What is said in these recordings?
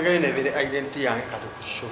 njagala nebere identity yange kati ku show.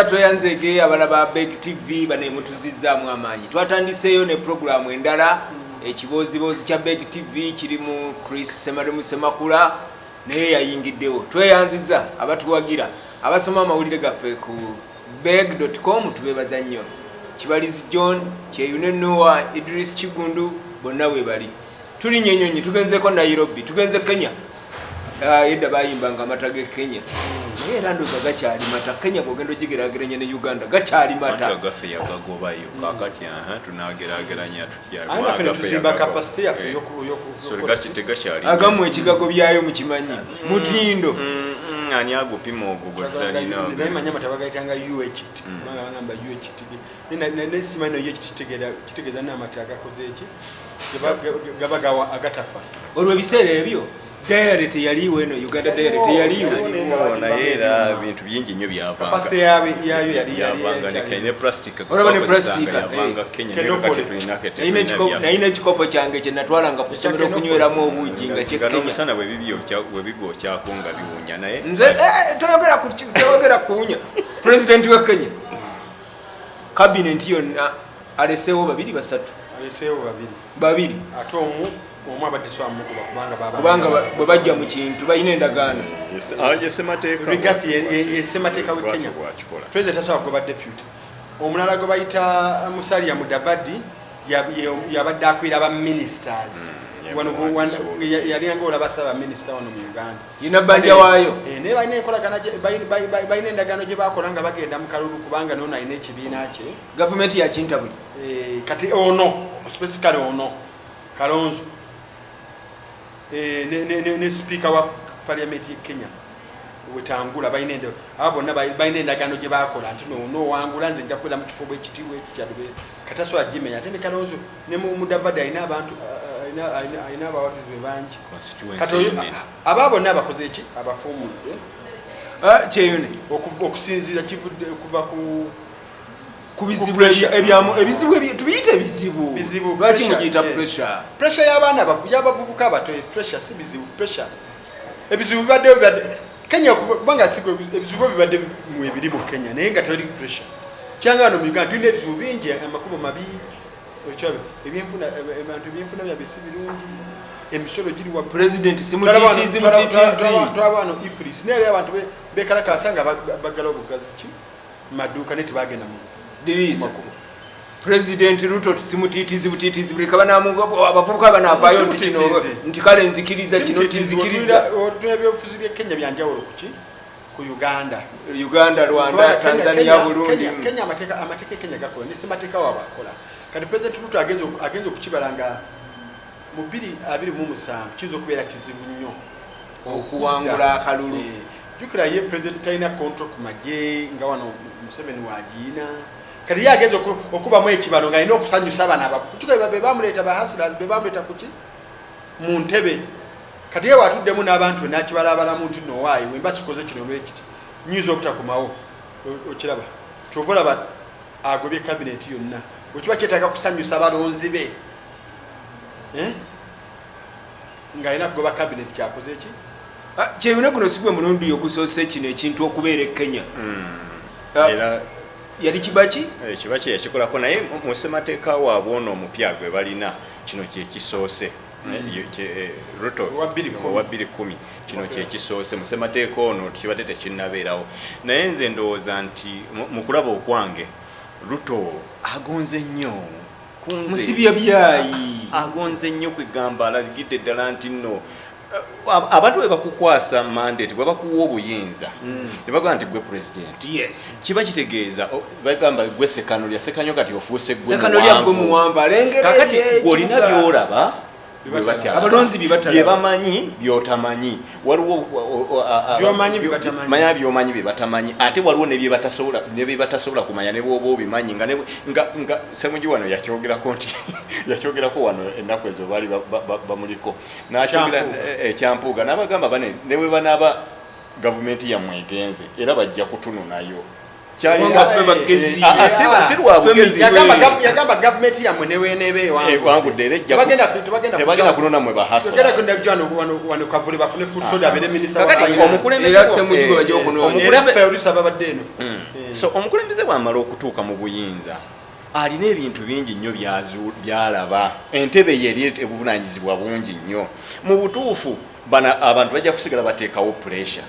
Tweyanzege abalaba Beg TV banemutuzizaamu amaanyi. Twatandiseeyo ne programu endala ekibozibozi kya Beg TV kirimu Chris Semademu Semakula naye yayingiddewo. Tweyanziza abatuwagira abasoma amawulire gaffe ku beg.com tubebaza nnyo. Kibalizi John, Kyeyune Noah, Idris Chigundu bonna we bali. Tuli nyenyonyi tugenzeko Nairobi, tugenze Kenya. Yedda bayimbanga amata ge Kenya. Naye era ndoza gakyali mata. Kenya bwogenda ogigerageranya ne Uganda gakyali mata. Amata gaffe yagagobayo kakati tunagerageranya tutya. Anga tuzimba capacity yafe tegakyali. Agamu ekigago byayo mukimanyi. Mutindo. Ani agupima ogwo tulina. Naye manya amata bagayitanga UHT. Kubanga bagamba UHT. Ne simanyi UHT kitegeeza n'amata agakoze eki. Gabagawa agatafa. Olwo ebiseera ebyo diary teyaliwo eno Uganda diary teyaliwo naye era bintu bingi nnyo byavanga kapasite yayo yavanga ne plastic olaba ne plastic yavanga Kenya ne kati tulina kete naine ekikopo kyange kye natwalanga ku ssomero okunyweramu obuugi nga kye Kenya musana bwe bigo kyakonga biwunya naye nze toyogera kuwunya president wa Kenya cabinet yonna aleseewo babiri basatu babiri ate omu abadde amukuba kubanga bwe bajja mu kintu balina endagaano yesemateeka we Kenya president asobola kugoba deputy omulala gwe bayita Musalia Mudavadi yabadde akwira aba ministers yalinganga olaba saba minisita wano mu Uganda yina banja waayo naye balina enkolagana balina endagaano gye bakola nga bagenda mu kalulu kubanga nono alina ekibiina kye gavumenti yakintabuli kati ono specifically ono Kalonzo ne speaker wa parliament ya Kenya wetangula balina endagaano gye bakola nti no wangula nze nja kubeera mu kifo bwekitiibwa ekikyalube kataso agimenya ate ne Kalonzo ne Mudavadi alina abantu alina abawagizi be bangi kati aba bonna abakoze eki abafuumudde Kyeyune okusinziira kivudde okuva ku bizibu ebizibu tubiyite ebizibu lwaki mugiyita pressure y'abaana y'abavubuka abato pressure si bizibu pressure ebizibu bibadde Kenya kubanga ebizibu bibadde mu ebiri mu Kenya naye nga teri pressure kyanga no mu Uganda tulina ebizibu bingi amakubo mabi ekyabe ebyenfuna bya bisi birungi emisolo giri wa president simutitizi twabano ifris nere abantu bekalakasa nga bagala obugazi ki maduka neti bagenda mu dirisa president Ruto simutitizi butitizi buleka banamugo abavubuka banavayo nti kale nzikiriza kino tinzikiriza tunabyofuzi bya Kenya byanjawulo kuki ku Uganda Rwanda Tanzania Burundi Kenya amateka Kenya gakola ni simateka wabakola kati president Ruto agenzo kukibalanga mu 2027 kizo kubeera kizibu nnyo okuwangula akalulu jukira ye president taina control ku maje nga wano Museveni wajina kati yagenzo okuba mu ekibalo nga ino okusanyusa abana abafu kutuka babe bamuleta ba hustlers be bamuleta kuki mu ntebe kati ye watuddemu n'abantu nakibala muntu no wayi wemba sikoze kino lwekiti nyizo okutakumawo okiraba kyovola ba agobye cabinet yonna okiba kyetaaga kusanyusa balonzi be nga ina kugoba cabinet kyakoze eki Kyeyune guno sigwe mulundi ogusoose kino ekintu okubeera Kenya era yali kibaki kibaki yakikolako naye musemateeka waabwe ono omupya gwe balina kino kyekisoose Ruto wa 2010 kino kyekisoose musemateeka ono kibadde tekinnabeerawo naye nze ndowooza nti mu kulaba okwange Ruto agonze nnyo musibya byayi agonze nnyo kwegamba alagidde ddala nti nno abantu bwe bakukwasa mandate bwe bakuwa obuyinza ne bagamba nti gwe president kiba kitegeeza bagamba gwe sekanolya kati ofuuse gwe muwamba kakati olina byolaba abalonzi byebamanyi byotamanyi waliwo manya byomanyi byebatamanyi ate waliwo nebyebatasobola kumanya ne bwoba obimanyi nga Ssemujju wano yakyogerako wano ennaku ezo baali bamuliko nakyogera ekyampuuga n'abagamba bane ne bwe banaaba gavumenti yammwe egenze era bajja kutununayo Kyalina ffe bagezi. Sirwa bugezi. Yagamba government yamwe neweenebe wangudde era tebagenda kunona mwe bahasa. Tugenda kunda jano wano kavule bafune food soda abere minister era semujigo bajja okunonya. Era ffe olisaba baddeeno. So omukulembeze bw'amala okutuuka mu buyinza alina ebintu bingi nnyo byalaba. Entebe ye eri ebuvunaanyizibwa bungi nnyo. Mu butuufu abantu bajja kusigala bateekawo pressure.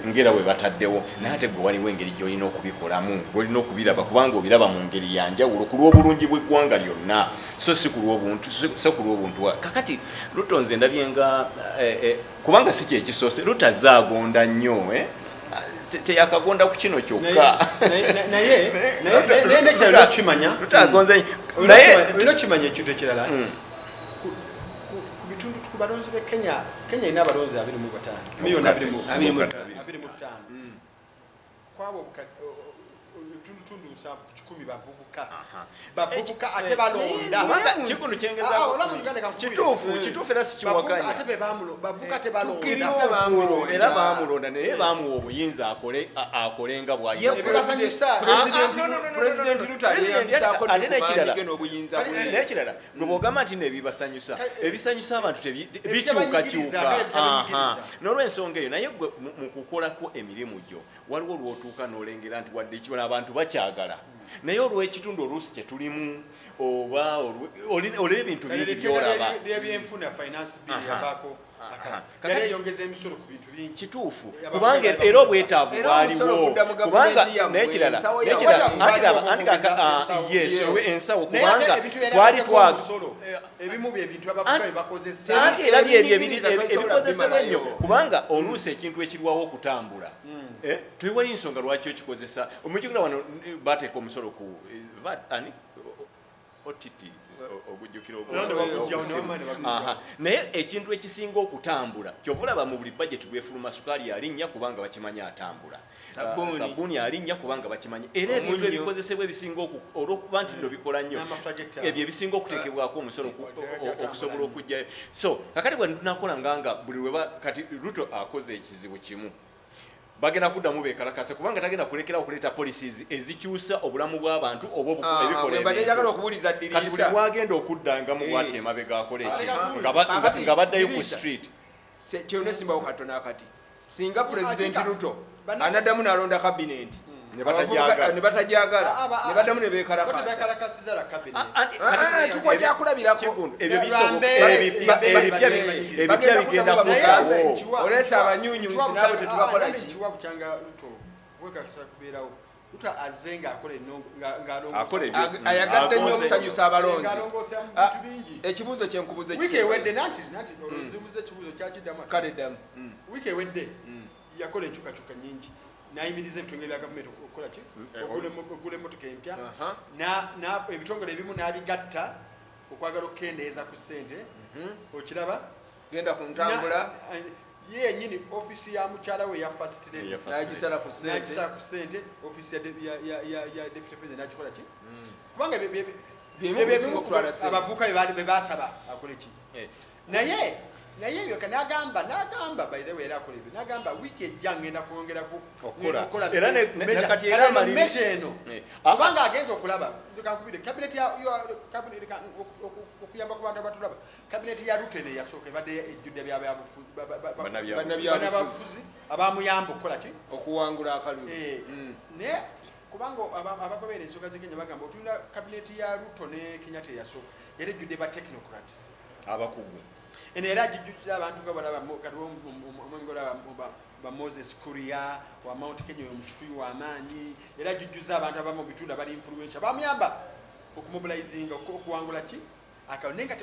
Ngera we bataddewo naate gwe waliwo engeri gy'olina okubikolamu, olina okubiraba kubanga obiraba mu ngeri yanjawulo ku lw'obulungi bw'eggwanga lyonna, so si ku lw'obuntu. Kakati Ruto nze ndabye nga kubanga si kyekisoose, Ruto azze agonda nnyo teyakagonda ku kino kyokka. Naye nekyalina kimanya Ruto agonze naye olina kimanya ekintu ekirala ku balonzi be Kenya ina abalonzi 25 miliyoni 25 kwabo tundu 7 10 bavubuka ate balonda kikundu kyengeza kituufu era si kiwakanya ate bavubuka ate balonda era baamulonda naye baamuwa obuyinza akole nga bw'alina President Ruto aliyambisaako n'obuyinza bwe. N'ekirala gwe bw'ogamba nti nebibasanyusa ebisanyusa abantu bikyukakyuka n'olw'ensonga eyo naye gwe mu kukolako emirimu gyo waliwo lw'otuuka n'olengera nti wadde ekibona abantu bakyagala naye olw'ekitundu oluusi kye tulimu oba olina ebintu bingi by'olaba ebyenfuna finance bill yabaako kale yongeza emisolo ku bintu bingi kituufu kubanga era obwetaavu bwaliwo kubanga n'ekirala ensawo kubanga twali ebimu byebintu abavuga bakozesa anti era ebikozesebwa ennyo kubanga oluusi ekintu ekirwawo okutambula tuliwali ensonga lwaki okikozesa omujjukira wano bateeka omusolo ku OTT ogujjukira naye ekintu ekisinga okutambula kyovulaba mu buli budget bwefuluma sukaali alinnya kubanga bakimanyi atambula sabbuuni alinnya kubanga bakimanyi era ebintu ebikozesebwa ebisinga olw'okuba nti no bikola nnyo ebyo ebisinga okuteekebwako omusolo okusobola okujjayo so kakati bwe tunakola nganga buli lwe kati Ruto akoze ekizibu kimu bagenda kuddamu beekalakase kubanga tagenda kulekerawo okuleeta policies ezikyusa obulamu bw'abantu oba ebikola buli bwagenda okuddangamu bw'ati emabega akole nga baddayo ku street kyonna simbawo katono akati singa President Ruto anaddamu n'alonda cabinet ne batajagala ne baddamu ne beekalakasiza tukwa kyakulabirako ebipya bigenda kuddaawo oleesa abanyunyusi nabo tetubakola kiwabu kyanga Ruto wekakisa kubeerawo Ruto azze ayagadde nnyo okusanyusa abalonzi ekibuuzo kyenkubuuza wiiki ewedde nanti nzimuza ekibuuzo kyakiddamu kale ddamu wiiki ewedde yakola enkyukakyuka nyingi nayimiriza ebitongole bya gavumenti okukola ki okugula emmotoka empya ebitongole ebimu n'abigatta okwagala okukendeeza ku ssente okiraba genda ku ntambula ye yenyini ofisi ya mukyala we ya first lady nagisala ku ssente ofisi ya deputy president nakikola ki kubanga abavubuka bebasaba akole ki naye ebyo n'agamba by the way era akola ebyo n'agamba wiiki ejja ngenda kwongeraku okukola measure eno kubanga agenza okulaba kankubire kabineti okuyamba ku bantu abatulaba kabineti ya Ruto eno yasooka ebadde ejjudde banabafuzi abamuyamba okukola ki okuwangula akalulu naye kubanga abagoberera ensonga z'Ekenya bagamba otulina kabineti ya Ruto ne Kenyatta eyasooka yali ejjudde ba technocrats abakugu eno era agijjukiza abantu nga balaba omwengolaba ba Moses Kuria wa Mount Kenya omukikuyu w'amaanyi era agijjuza abantu abamu mu bitundu abali influential bamuyamba okumobilizinga okuwangula ki naye nga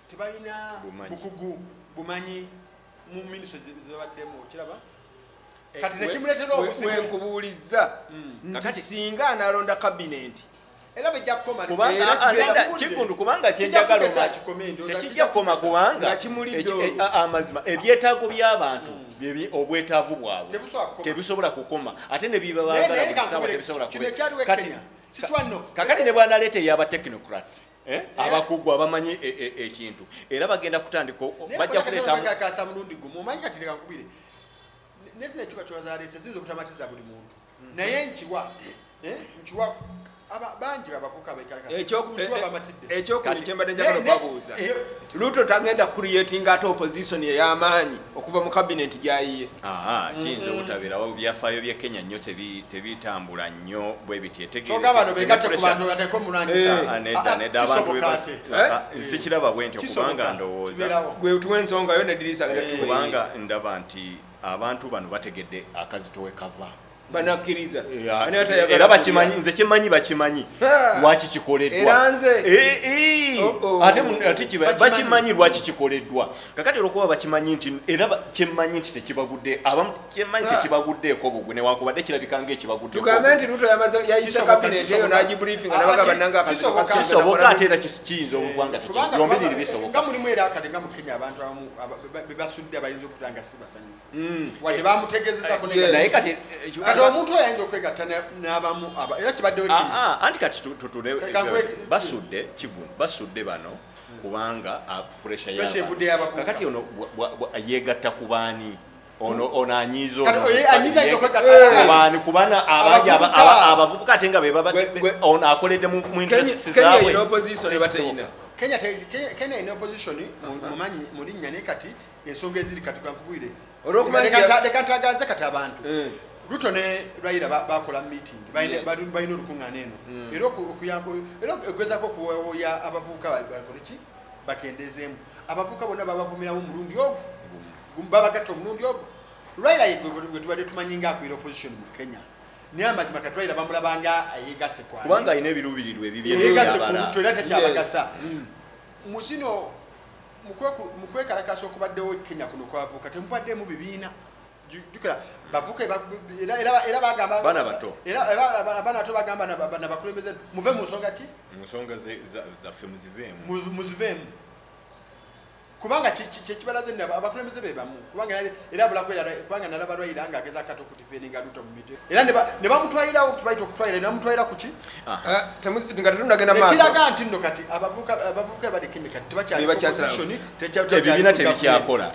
tebalina bukugu bumanyi mu ministry zebabaddemu okiraba kati nekimuleetera obuzibu wenkubuuliza nti singa analonda kabineti era bejja kukoma kikundu kubanga kyenjagala tekijja kukoma kubanga amazima ebyetaago by'abantu obwetaavu bwabwe tebisobola kukoma ate ne biba baagala buli ssaawa tebisobola kakati ne bwanaleeta ey'aba technocrats abakugu abamanyi ekintu era bagenda kutandika bajja kuleetamu mulundi gumu omanyi kati leka nkubire nezina ekyuka kyozalese ziyinza okutamatiza buli muntu naye nkiwa bangi abavuka ekyokuli kyembadde njagala okubabuuza Ruto tagenda creating ate opposition ey'amaanyi okuva mu cabinet gy'ayiye kiyinza obutabeerawo byafaayo bya Kenya nnyo tebitambula nnyo bwe biti sikiraba bwe ntyo kubanga ndowooza gwe tuwa ensonga yo nedirisa kubanga ndaba nti abantu bano bategedde akazitowe kava banakkiriza era bakimanyi nze kimanyi bakimanyi lwaki kikoleddwa ate bakimanyi lwaki kikoleddwa kakati olwokuba bakimanyi nti era kyemmanyi nti tekibagudde abamu kyemmanyi tekibaguddeeko bugwe newankubadde kirabika ng'ekibaguddeeko tugambe nti Ruto yayise cabinet eyo n'agibriefing n'abagamba nanga kisoboka ate era kiyinza obugwanga tekiyombiriri bisoboka nga mulimu era akati nga mu Kenya abantu abamu bebasudde abayinza okutanga si basanyufu wadde bamutegezezaako naye kati omuntu ayinza okwegatta n'abamu era kibaddewo anti kati tutule basudde bano kubanga pressure kakati ono yegatta ku baani ono anyiiza kubana abangi abavubuka ate nga ono akoledde mu interest zaabwe Kenya ina opposition mu linnya naye kati ensonga eziri kati kankubwire leka ntagaze kati abantu Ruto ne Raila bakola meeting balina olukuŋŋaana eno era okugezako okuwoya abavubuka bakoleki bakendezeemu abavubuka bonna babavumirawo omulundi ogwo babagatta omulundi ogwo Raila gwe tubadde tumanyi nga akwira opposition mu Kenya naye amazima kati Raila bamulabanga ayegase kubanga alina ebiruubirirwa ebibyeegase ku Ruto era takyabagasa musino mu kwekalakasa okubaddewo Kenya kuno kwavuka temubaddemu bibiina jukira bavuke era bagamba bana bato bagamba na bakulembeze muve mu nsonga ki mu nsonga zaffe muzivemu kubanga kibalaze abakulembeze be bamu kubanga era kubanga nalaba Raila nga ageza akato kutifeninga Ruto mu mite era ne bamutwalirawo kibaita okutwalira ne bamutwalira kuki nga tetundagenda maaso kiraga nti nno kati abavubuka bali Kenya kati ebibiina tebikyakola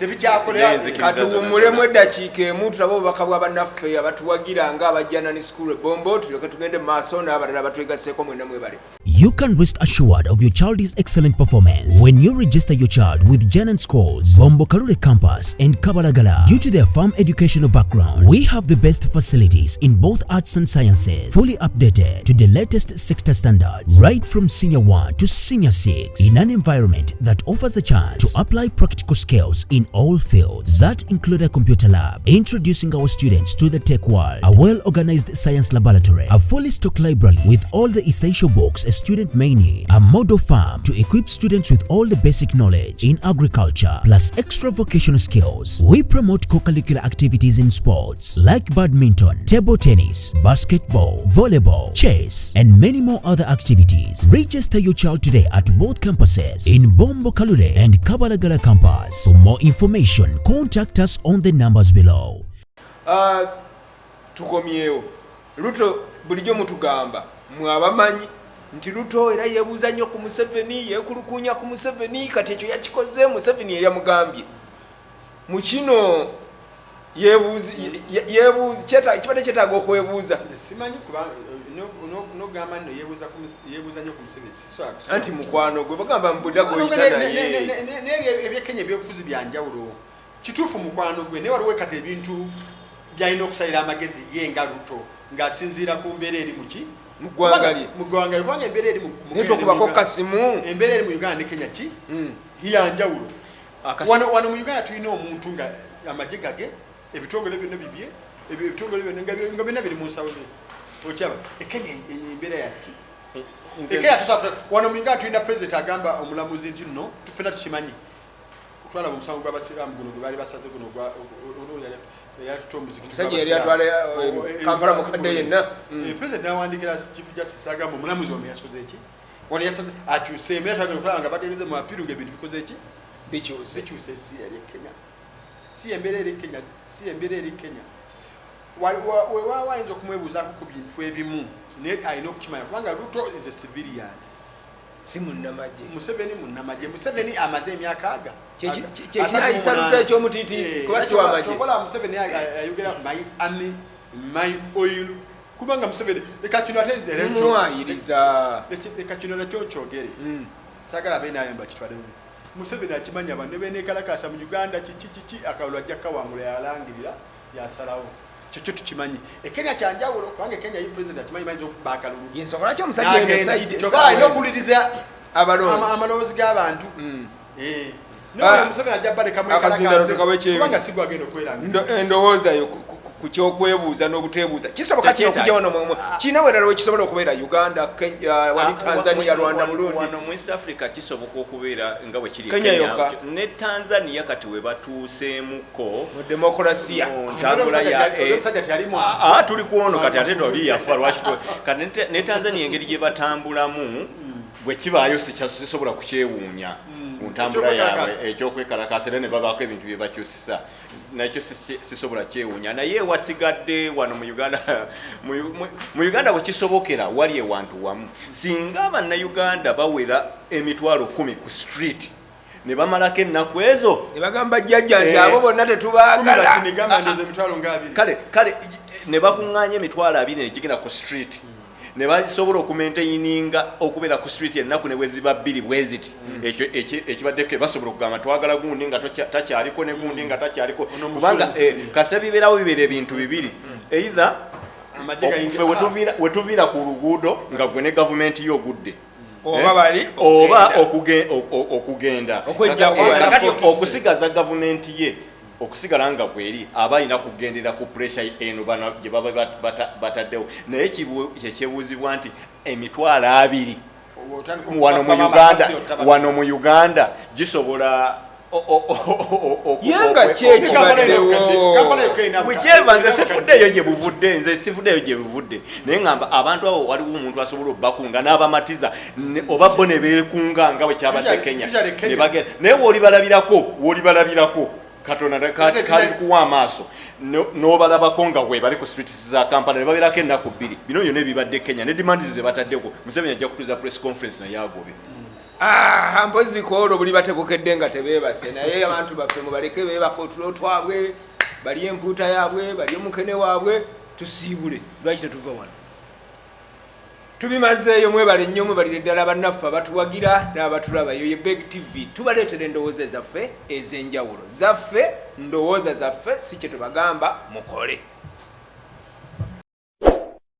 katuwummulemu eddakiika emu tulabe obubaka bwa bannaffe abatuwagira nga abajjanani school bombo tulyoke tugende mu maaso n'abalala batwegaseeko mwenna mwebale. You can rest assured of your child's excellent performance when you register your child with Janan Schools, Bombo Kalule Campus and Kabalagala. Due to their firm educational background, we have the best facilities in both arts and sciences, fully updated to the latest sector standards, right from Senior 1 to Senior 6, in an environment that offers a chance to apply practical skills in all fields. That include a computer lab, introducing our students to the tech world, a well-organized science laboratory, a fully stocked library with all the essential books a student may need, a model farm to equip students with all the basic knowledge in agriculture, plus extra vocational skills. We promote co-curricular activities in sports like badminton, table tennis, basketball, volleyball, chess, and many more other activities. Register your child today at both campuses in Bombo Kalule and Kabalagala campus. For more information, contact us on the numbers below. Tukomyewo Ruto bulijjo mutugamba mwabamanyi nti Ruto era yebuuza nnyo ku Museveni, yeekulukunya ku Museveni, kati ekyo yakikoze Museveni yeyamugambye mu kino yebuuza kibadde kyetaaga okwebuuza simanyi kuba nogamba nno yebuuza nnyo ku Museveni anti mukwano gwe bagamba mbudda goyita naye ebyekenya ebyobufuzi byanjawulo kituufu mukwano gwe naye waliwo kati ebintu byalina okusalira amagezi ye nga Ruto ng'asinziira ku mbeera eri muki mu ggwanga lye kubanga embeera eri okubako kasimu embeera eri mu Uganda ne Kenya ki yanjawulo wano mu Uganda tulina omuntu nga amagye gage ebitongole byonna bibye ebitongole byonna nga byonna biri mu nsawo ze okyaba ekenya embeera yaki ekenya tusobola wano mu Uganda tulina president agamba omulamuzi nti nno tufena tukimanyi kutwala mu musango gw'abasiraamu guno gwe baali basaze guno musajja yali atwala Kampala mukadde yenna president n'awandikira chief justice agamba omulamuzi omwe yasoze eki wano yasaze akyuse embeera twagala okulaba nga bategeeze mu apiru ng'ebintu bikoze eki bikyuse si yali Kenya si embeera eri Kenya wayinza okumwebuuzaako ku bintu ebimu naye alina okukimanya kubanga Ruto is a civilian si munnamagye Museveni amaze emyaka aga kyekirayisa luta ekyomutiitiisi kuba si wamagye tokola Museveni ayogera my army my oil kubanga Museveni leka kino ate mumwayiriza leka kino nakyo kyogere sagala abe nayo mbakitwale Museveni akimanya abantu benekalakasa mu Uganda kiki akawulwa ajja kawangula yalangirira yasalawo kyo tukimanyi Kenya kyanjawulo kubanga Kenya yi president akimanyi mayinza okubakalulu yensokola kyo musajja ene side choba inokuliriza abalonzi amalozi g'abantu Museveni ajja baleka mu kalakasa kubanga sigwa agenda okweranga endowooza yo ku kyokwebuuza n'obuteebuuza kisoboka kino okujja wano mwemwe kiina werala wekisobola okubeera Uganda, Kenya, wali Tanzania, Rwanda, Burundi wano mu East Africa kisoboka okubeera nga bwe kiri Kenya ne Tanzania kati we batuuseemuko mu demokrasiya ntambula ya tuli kuono kati ate toli yafa lwaki kati ne Tanzania engeri gye batambulamu bwe kibaayo sisobola kukyewuunya ku ntambula yaabwe ekyokwekalakasa era ne babaako ebintu bye bakyusisa nakyo sisobola kyewuunya naye wasigadde wano mu Uganda mu Uganda bwe kisobokera wali ewantu wamu singa Abannayuganda bawera emitwalo 10 ku street ne bamalako ennaku ezo ne bagamba jjajja nti abo bonna tetubaagala kale ne bakuŋŋaanya emitwalo 20 ne gigenda ku street ne basobola okumaintaininga okubeera ku street ennaku ne bweziba 2 bweziti ekyo ekibaddeko basobola okugamba twagala gundi nga takyaliko ne gundi nga takyaliko kubanga kasita bibeerawo bibeera ebintu bibiri either wetuviira ku luguudo nga gwe ne gavumenti yo ogudde oba okugenda okusigaza gavumenti ye okusigala nga kweri aba alina kugendera ku pressure eno bano gye baba bataddewo naye kyebuuzibwa nti emitwalo 20 wano mu Uganda gisobola yenga kyekibaddewo nze sifuddeeyo gye buvudde naye ngamba abantu abo waliwo omuntu asobola obbakunga n'abamatiza oba bo ne beekunga nga bwe kyabadde Kenya ne bagenda naye wolibalabirako Katonda kali kuwa amaaso n'obalabako nga bwe bali ku streets za Kampala ne babeerako ennaku 2 bino byonna ebibadde Kenya ne demands ze bataddeko Museveni ajja kutuuza press conference naye agobe mpozi koolo buli batebukedde nga tebeebase naye abantu baffe mubaleke beebaka otulo twabwe bali empuuta yaabwe bali omukene waabwe tusiibule lwaki tetuva wano tubimazeeyo mwebale nnyo mwebalire ddala bannaffe abatuwagira n'abatulaba yo ye Beg TV tubaleetera endowooza ezaffe ez'enjawulo zaffe ndowooza zaffe si kye tubagamba mukole